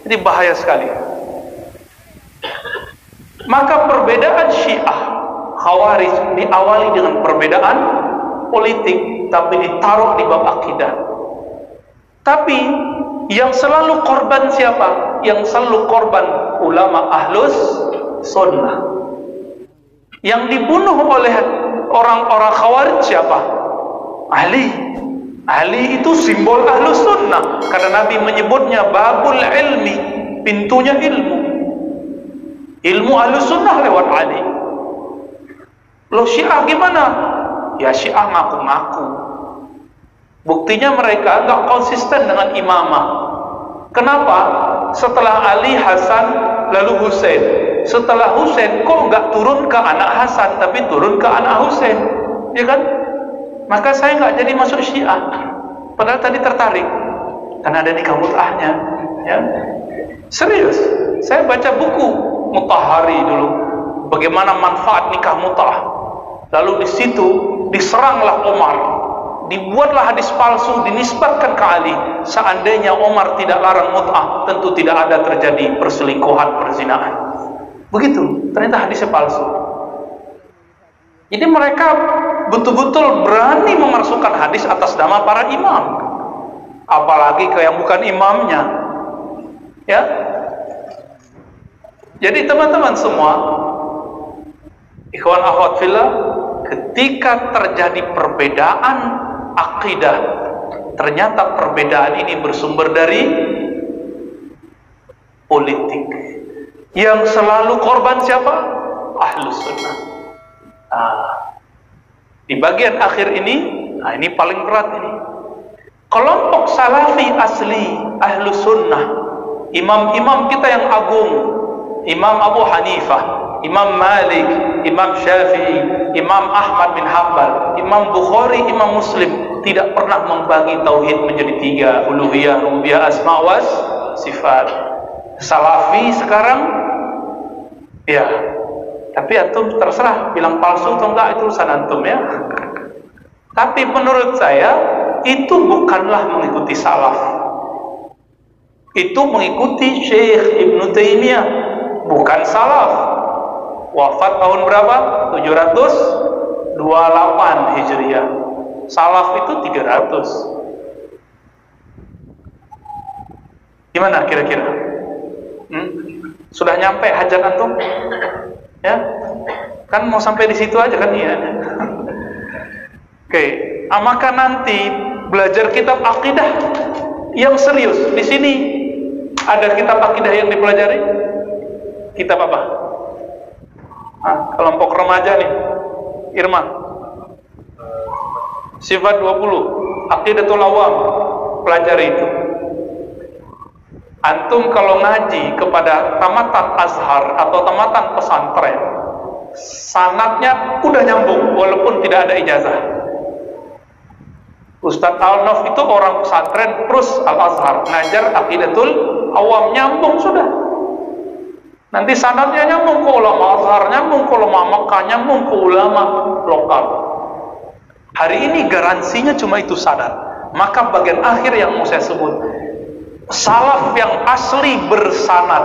Ini bahaya sekali. Maka perbedaan Syiah Khawarij diawali dengan perbedaan politik, tapi ditaruh di bab akidah. Tapi yang selalu korban siapa? Yang selalu korban ulama ahlus sunnah. Yang dibunuh oleh orang-orang Khawarij siapa? Ali. Ali itu simbol ahlus sunnah, karena Nabi menyebutnya babul ilmi, pintunya ilmu. Ilmu ahlus sunnah lewat Ali. Loh Syiah gimana? Ya Syiah ngaku-ngaku. Buktinya mereka nggak konsisten dengan imamah. Kenapa? Setelah Ali, Hasan, lalu Husain. Setelah Husain kok nggak turun ke anak Hasan, tapi turun ke anak Husain, ya kan? Maka saya nggak jadi masuk Syiah. Padahal tadi tertarik, karena ada nikah mut'ahnya, Ya. Serius. Saya baca buku Mutahari dulu. Bagaimana manfaat nikah mutah. Lalu di situ diseranglah Umar. Dibuatlah hadis palsu, dinisbatkan ke Ali. Seandainya Umar tidak larang mut'ah, tentu tidak ada terjadi perselingkuhan, perzinahan. Begitu, ternyata hadisnya palsu. Jadi mereka betul-betul berani memasukkan hadis atas nama para imam. Apalagi ke yang bukan imamnya. Ya. Jadi teman-teman semua, ikhwan akhwat fillah, ketika terjadi perbedaan akidah, ternyata perbedaan ini bersumber dari politik. Yang selalu korban siapa? Ahlus sunnah. Di bagian akhir ini, ini paling berat ini. Kelompok salafi asli Ahlus sunnah, imam-imam kita yang agung, Imam Abu Hanifah, Imam Malik, Imam Syafi'i, Imam Ahmad bin Hanbal, Imam Bukhari, Imam Muslim tidak pernah membagi tauhid menjadi 3, uluhiyah, rububiyah, asma wa sifat. Salafi sekarang ya, tapi antum terserah bilang palsu atau enggak, itu urusan antum ya. Tapi menurut saya itu bukanlah mengikuti salaf. Itu mengikuti Syekh Ibnu Taimiyah, bukan salaf. Wafat tahun berapa? 728 Hijriah. Salaf itu 300. Gimana kira-kira? Sudah nyampe hajat antum? Ya? Kan mau sampai di situ aja kan ya. Oke, maka nanti belajar kitab akidah yang serius. Di sini ada kitab akidah yang dipelajari. Kitab apa? Kelompok remaja nih. Irma. Sifat 20, Aqidatul Awam, pelajari itu. Antum kalau ngaji kepada tamatan Azhar atau tamatan pesantren, sanadnya udah nyambung walaupun tidak ada ijazah. Ustadz Al-Naf itu orang pesantren terus Al-Azhar ngajar Aqidatul Awam, nyambung sudah. Nanti sanadnya nyambung ke ulama Azhar, nyambung ke ulama Makkah, nyambung ke ulama lokal. Hari ini garansinya cuma itu sanad. Maka bagian akhir yang mau saya sebut, salaf yang asli bersanad,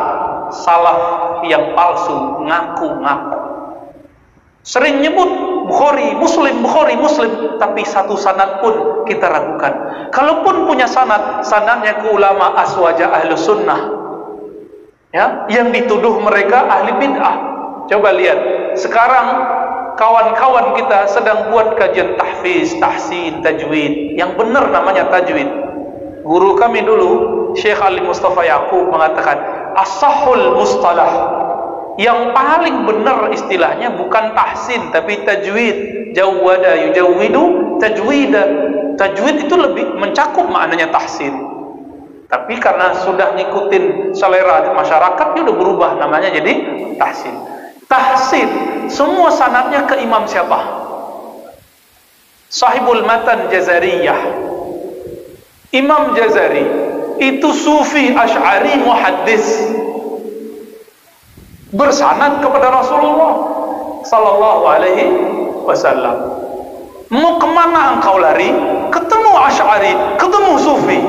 salaf yang palsu ngaku-ngaku. Sering nyebut Bukhari, Muslim, tapi satu sanad pun kita ragukan. Kalaupun punya sanad, sanadnya ke ulama aswaja Ahlus sunnah, ya, yang dituduh mereka ahli bid'ah. Coba lihat sekarang kawan-kawan kita sedang buat kajian tahfiz, tahsin, tajwid. Yang benar namanya tajwid. Guru kami dulu, Syekh Ali Mustafa Yaqub, mengatakan as-sahhul mustalah, yang paling benar istilahnya bukan tahsin tapi tajwid. Jawwada yujawwidu tajwida. Tajwid itu lebih mencakup maknanya tahsin. Tapi karena sudah ngikutin selera masyarakat, dia udah berubah namanya jadi tahsin. Tahsin semua sanadnya ke imam siapa? Sahibul Matan Jazariyah. Imam Jazari itu sufi Asy'ari muhaddis, bersanad kepada Rasulullah sallallahu alaihi wasallam. Mau kemana engkau lari? Ketemu Asy'ari, ketemu sufi.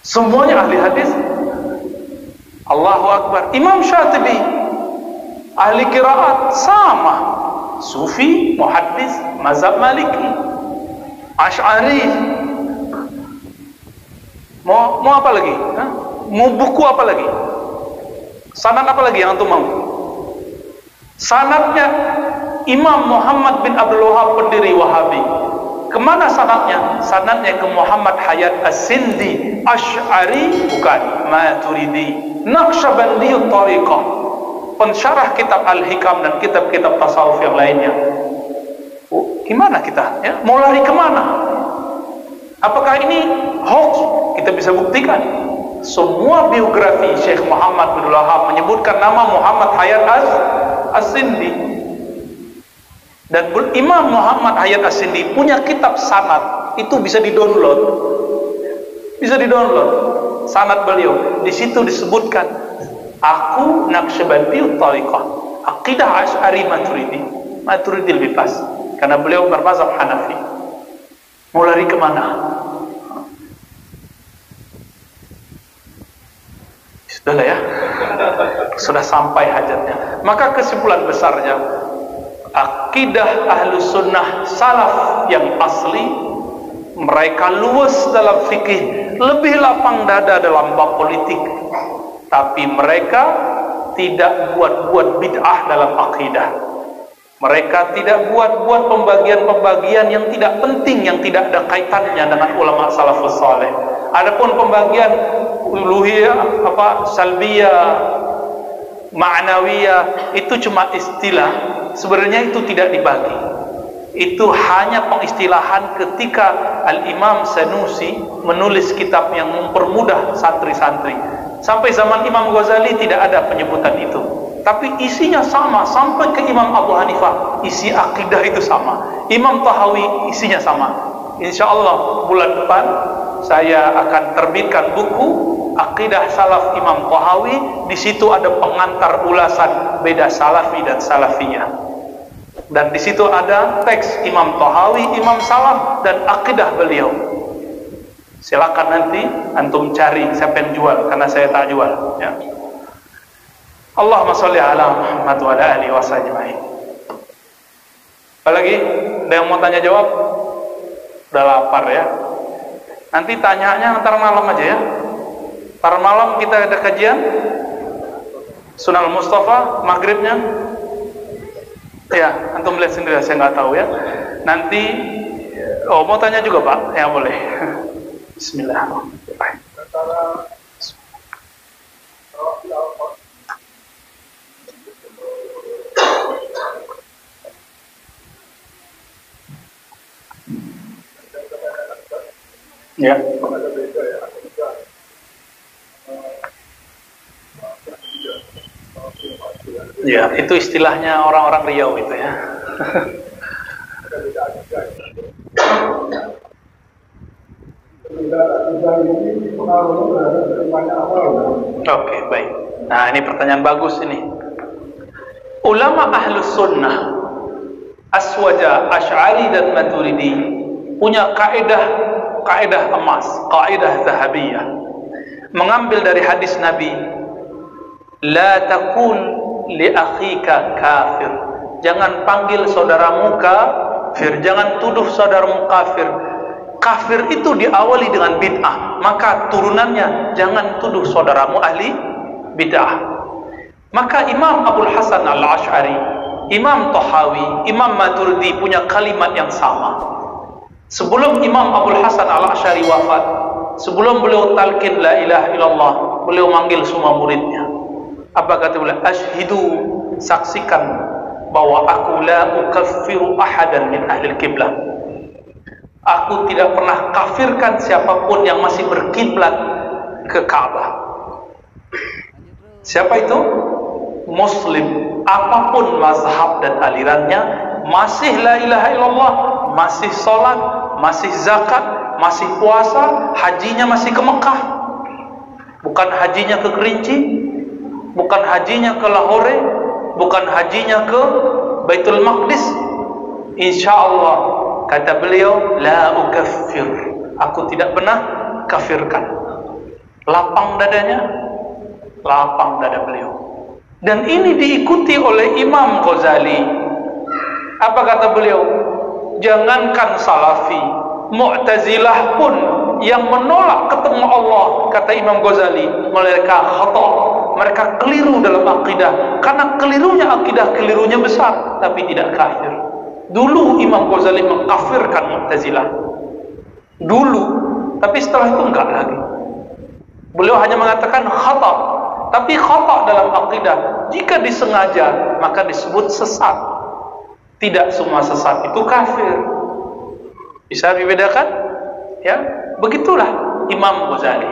Semuanya ahli hadis. Allahu Akbar. Imam Syatibi ahli qiraat, sama, sufi, muhaddis, mazhab Maliki, Asy'ari. Mau apa lagi? Mau buku apa lagi? Sanad apa lagi yang antum mau? Sanadnya Imam Muhammad bin Abdul Wahab, pendiri Wahabi. Kemana sanadnya? Sanadnya ke Muhammad Hayat As-Sindi. Asy'ari bukan, Maturidi, Naqsyabandiyut Thariqah, pensyarah kitab Al-Hikam dan kitab-kitab tasawuf yang lainnya. Gimana kita? Ya? Mau lari kemana? Apakah ini hoax? Kita bisa buktikan. Semua biografi Syekh Muhammad bin Wahab menyebutkan nama Muhammad Hayat As-Sindi. Dan Imam Muhammad Hayat As-Sindi punya kitab sanad, itu bisa di-download. Bisa di-download. sanad beliau. Di situ disebutkan, aku Naqsyabandiyut Thariqah, akidah Asy'ari Maturidi lebih pas, karena beliau bermazhab Hanafi. Mau lari kemana? Sudah ya, sudah sampai hajatnya. Maka kesimpulan besarnya, akidah Ahlus Sunnah Salaf yang asli, mereka luas dalam fikih, lebih lapang dada dalam bab politik, tapi mereka tidak buat-buat bid'ah dalam akidah. Mereka tidak buat-buat pembagian-pembagian yang tidak penting, yang tidak ada kaitannya dengan ulama salafus saleh. Adapun pembagian uluhiyah, salbiyah, ma'nawiyah, itu cuma istilah. Sebenarnya itu tidak dibagi. Itu hanya pengistilahan ketika Al-Imam Sanusi menulis kitab yang mempermudah santri-santri. Sampai zaman Imam Ghazali tidak ada penyebutan itu, tapi isinya sama. Sampai ke Imam Abu Hanifah, isi akidah itu sama. Imam Tahawi, isinya sama. Insya Allah bulan depan saya akan terbitkan buku Akidah Salaf Imam Tahawi. Di situ ada pengantar ulasan beda Salafi dan Salafiyah, dan di situ ada teks Imam Tahawi, Imam Salaf, dan akidah beliau. Silakan nanti antum cari siapa yang jual, karena saya tak jual, ya. Allahumma sholli ala Muhammad wa ala alihi wasallam. Apalagi ada yang mau tanya jawab? Udah lapar ya. Nanti tanyanya ntar malam aja ya. Ntar malam kita ada kajian Sunan Mustafa maghribnya. Ya, antum lihat sendiri, saya nggak tahu ya. Nanti, mau tanya juga Pak? Ya boleh. Bismillahirrahmanirrahim. Ya. Ya, itu istilahnya orang-orang Riau itu ya. Oke, baik. Nah, ini pertanyaan bagus ini. Ulama Ahlus Sunnah, Aswaja, Asy'ari dan Maturidi punya kaidah emas, kaidah zahabiyah. Mengambil dari hadis Nabi, la taqul li akhika kafir. Jangan panggil saudaramu kafir, jangan tuduh saudaramu kafir. Kafir itu diawali dengan bid'ah, maka turunannya jangan tuduh saudaramu ahli bid'ah. Maka Imam Abul Hasan Al-Asy'ari, Imam Tahawi, Imam Maturidi punya kalimat yang sama. Sebelum Imam Abul Hasan Al-Asy'ari wafat, sebelum beliau talqin la ilaha illallah, beliau manggil semua muridnya. Apa kata beliau? Asyhidu, saksikan bahwa aku la ukaffiru ahadan min ahli kiblah. Aku tidak pernah kafirkan siapapun yang masih berkiblat ke Ka'bah. Siapa itu? Muslim, apapun mazhab dan alirannya, masih la ilaha illallah, masih sholat, masih zakat, masih puasa, hajinya masih ke Mekah, bukan hajinya ke Kerinci, bukan hajinya ke Lahore, bukan hajinya ke Baitul Maqdis. Insya Allah, kata beliau, la ukaffir, aku tidak pernah kafirkan. Lapang dadanya, lapang dada beliau. Dan ini diikuti oleh Imam Ghazali. Apa kata beliau? Jangankan Salafi, Mu'tazilah pun yang menolak ketemu Allah, kata Imam Ghazali, mereka khata, mereka keliru dalam akidah. Karena kelirunya akidah, kelirunya besar, tapi tidak kafir. Dulu Imam Ghazali mengkafirkan Mu'tazilah dulu, tapi setelah itu enggak lagi. Beliau hanya mengatakan khata, tapi khata dalam akidah jika disengaja maka disebut sesat. Tidak semua sesat itu kafir. Bisa dibedakan? Ya, begitulah Imam Ghazali.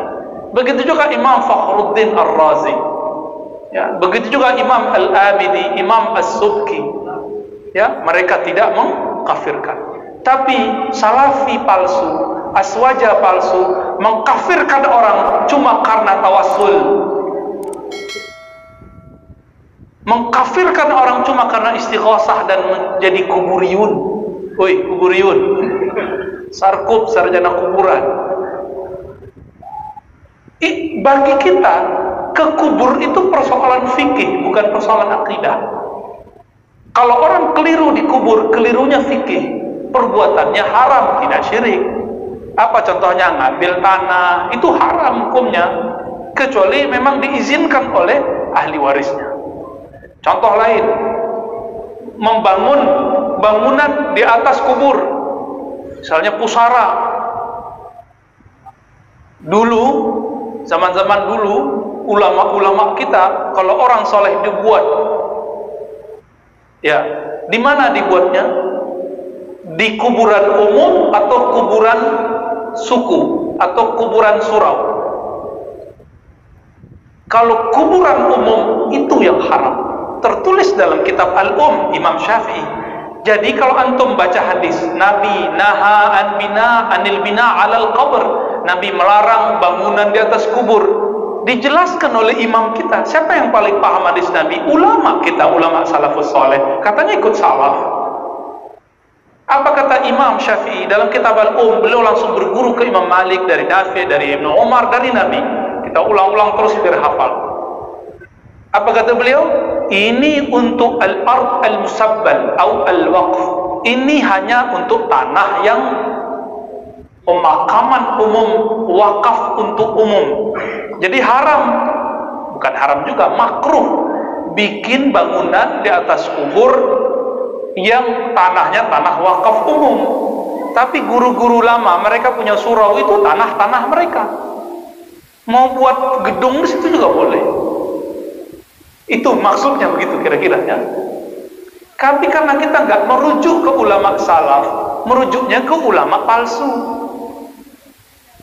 Begitu juga Imam Fakhruddin Ar-Razi. Ya, begitu juga Imam Al-Amidi, Imam As-Subki. Ya, mereka tidak mengkafirkan. Tapi Salafi palsu aswaja palsu, mengkafirkan orang cuma karena tawassul. Mengkafirkan orang cuma karena istighosah dan menjadi kuburiyun. Woi, kuburiyun. Sarkup, sarjana kuburan. Bagi kita, ke kubur itu persoalan fikih, bukan persoalan akidah. Kalau orang keliru di kubur, kelirunya fikih, perbuatannya haram, tidak syirik. Apa contohnya? Ngambil tanah, itu haram hukumnya, kecuali memang diizinkan oleh ahli warisnya. Contoh lain, membangun bangunan di atas kubur, misalnya pusara. Dulu, zaman-zaman dulu, ulama-ulama kita, kalau orang soleh dibuat, ya, di mana dibuatnya? Di kuburan umum atau kuburan suku atau kuburan surau? Kalau kuburan umum itu yang haram. Tertulis dalam kitab Al-Um Imam Syafi'i. Jadi kalau antum baca hadis Nabi naha anil bina alal qabr, Nabi melarang bangunan di atas kubur, dijelaskan oleh imam kita. Siapa yang paling paham hadis Nabi? Ulama kita, ulama salafus soleh. Katanya ikut salaf. Apa kata Imam Syafi'i dalam kitab Al-Um? Beliau langsung berguru ke Imam Malik, dari Nafi, dari Ibnu Umar, dari Nabi. Kita ulang-ulang terus biar hafal. Apa kata beliau? Ini untuk al-ard al-musabbal atau al-waqf. Ini hanya untuk tanah yang pemakaman umum, wakaf untuk umum. Jadi haram, bukan haram juga, makruh bikin bangunan di atas kubur yang tanahnya tanah wakaf umum. Tapi guru-guru lama, mereka punya surau, itu tanah-tanah mereka. Mau buat gedung di situ juga boleh. Itu maksudnya begitu kira-kira ya. Tapi karena kita nggak merujuk ke ulama salaf, merujuknya ke ulama palsu.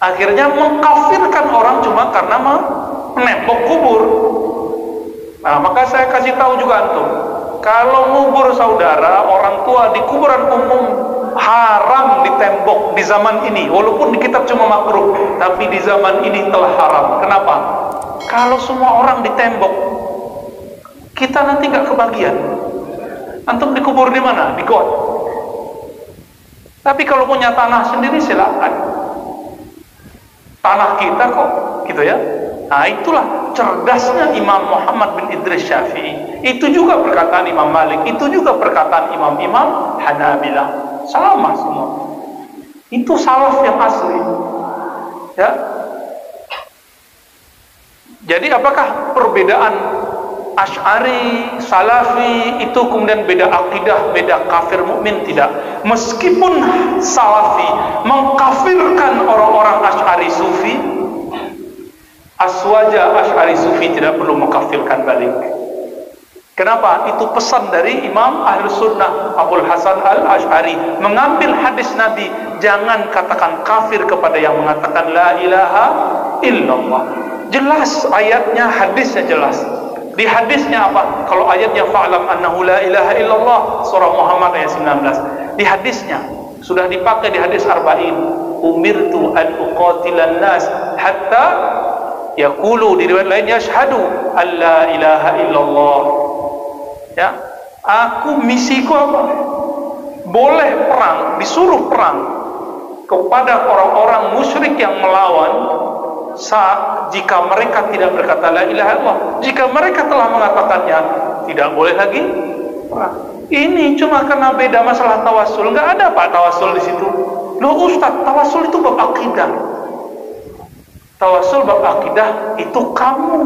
Akhirnya mengkafirkan orang cuma karena menembok kubur. Nah, maka saya kasih tahu juga antum, kalau ngubur saudara, orang tua di kuburan umum haram ditembok di zaman ini. Walaupun di kitab cuma makruh, tapi di zaman ini telah haram. Kenapa? Kalau semua orang ditembok, kita nanti nggak kebagian. Antum dikubur di mana? Di got. Tapi kalau punya tanah sendiri silakan. Tanah kita kok, gitu ya. Nah, itulah cerdasnya Imam Muhammad bin Idris Syafi'i. Itu juga perkataan Imam Malik, itu juga perkataan imam-imam Hanabilah. Sama semua. Itu salaf yang asli. Ya. Jadi apakah perbedaan Asy'ari, Salafi itu kemudian beda akidah, beda kafir mukmin? Tidak. Meskipun Salafi mengkafirkan orang-orang Asy'ari Sufi, aswaja Asy'ari Sufi tidak perlu mengkafirkan balik. Kenapa? Itu pesan dari Imam Ahlus Sunnah Abul Hasan Al-Asy'ari, mengambil hadis Nabi, jangan katakan kafir kepada yang mengatakan la ilaha illallah. Jelas ayatnya, hadisnya jelas. Di hadisnya apa? Kalau ayatnya fa'lam annahu la ilaha illallah, surah Muhammad ayat 19. Di hadisnya sudah dipakai di hadis arba'in, umirtu an uqatilan nas hatta yaqulu, di riwayat lain yashhadu an la ilaha illallah. Ya, aku misiku apa? Boleh perang, disuruh perang kepada orang-orang musyrik yang melawan saat jika mereka tidak berkata la ilaha illallah. Jika mereka telah mengatakannya, tidak boleh lagi perang. Ini cuma karena beda masalah tawasul. Enggak ada Pak tawasul di situ. Loh Ustaz, tawasul itu bab akidah. Tawasul bab akidah itu kamu.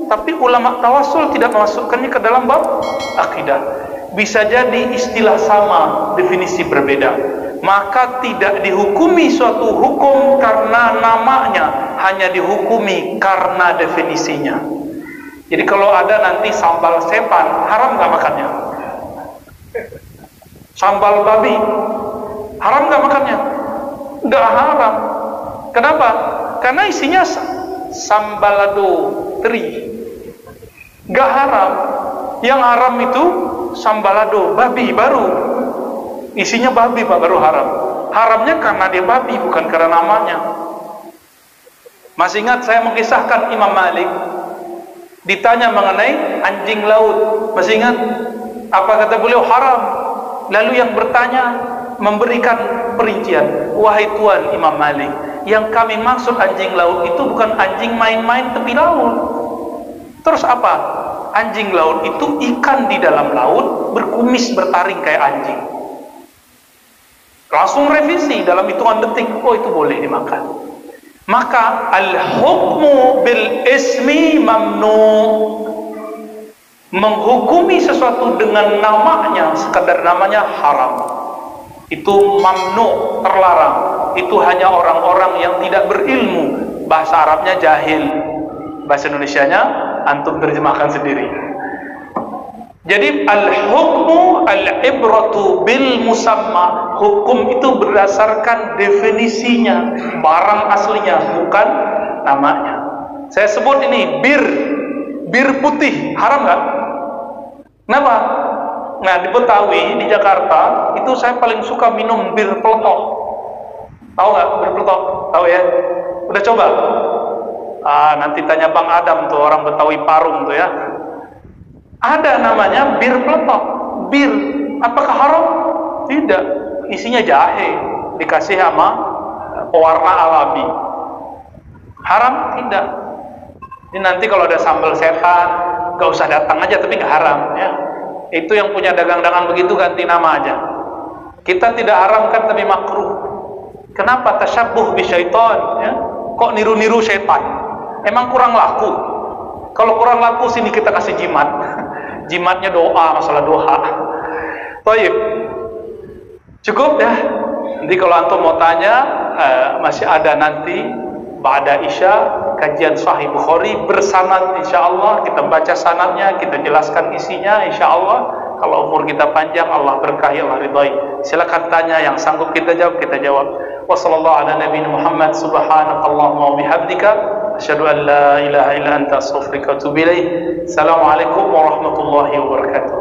Tapi ulama tawasul tidak memasukkannya ke dalam bab akidah. Bisa jadi istilah sama, definisi berbeda. Maka tidak dihukumi suatu hukum karena namanya, hanya dihukumi karena definisinya. Jadi kalau ada nanti sambal sepan, haram nggak makannya? Sambal babi, haram nggak makannya? Nggak haram. Kenapa? Karena isinya sambalado teri, nggak haram. Yang haram itu sambalado babi baru. Isinya babi Pak, baru haram. Haramnya karena dia babi, bukan karena namanya. Masih ingat saya mengisahkan Imam Malik ditanya mengenai anjing laut. Masih ingat apa kata beliau? Haram. Lalu yang bertanya memberikan perincian, wahai Tuan Imam Malik, yang kami maksud anjing laut itu bukan anjing main-main tepi laut. Terus apa? Anjing laut itu ikan di dalam laut berkumis bertaring kayak anjing. Langsung revisi dalam hitungan detik, oh itu boleh dimakan. Maka al-hukmu bil ismi mamnu, menghukumi sesuatu dengan namanya, sekadar namanya haram, itu mamnu, terlarang. Itu hanya orang-orang yang tidak berilmu. Bahasa Arabnya jahil, bahasa Indonesianya antum terjemahkan sendiri. Jadi al-hukmu al-ibratu bil musamma, hukum itu berdasarkan definisinya, barang aslinya, bukan namanya. Saya sebut ini bir putih, haram nggak? Kenapa? Nah, di Betawi, di Jakarta, itu saya paling suka minum bir peletok. Tahu nggak bir peletok? Tahu ya? Udah coba? Nanti tanya Bang Adam tuh, orang Betawi Parung tuh ya. Ada namanya bir peletok. Bir, apakah haram? Tidak. Isinya jahe, dikasih sama pewarna alami. Haram? Tidak. Ini nanti kalau ada sambal setan, gak usah datang aja, tapi gak haram ya. Itu yang punya dagang-dagang begitu ganti nama aja. Kita tidak haramkan tapi makruh. Kenapa? Tasyabuh bi syaitan ya. Kok niru-niru syaitan? Emang kurang laku? Kalau kurang laku sini kita kasih jimat. Jimatnya doa, masalah doa. Baik. Cukup ya. Nanti kalau antum mau tanya, masih ada nanti ba'da Isya kajian Sahih Bukhari bersanad insyaallah. Kita baca sanadnya, kita jelaskan isinya insyaallah. Kalau umur kita panjang, Allah berkahi, Allah ridai. Silakan tanya, yang sanggup kita jawab, kita jawab. Wassallallahu ala nabiyina Muhammad, subhanakallahumma wa bihamdika, asyhadu an la ilaha illa anta, astaghfiruka wa atubu ilaik. Assalamualaikum warahmatullahi wabarakatuh.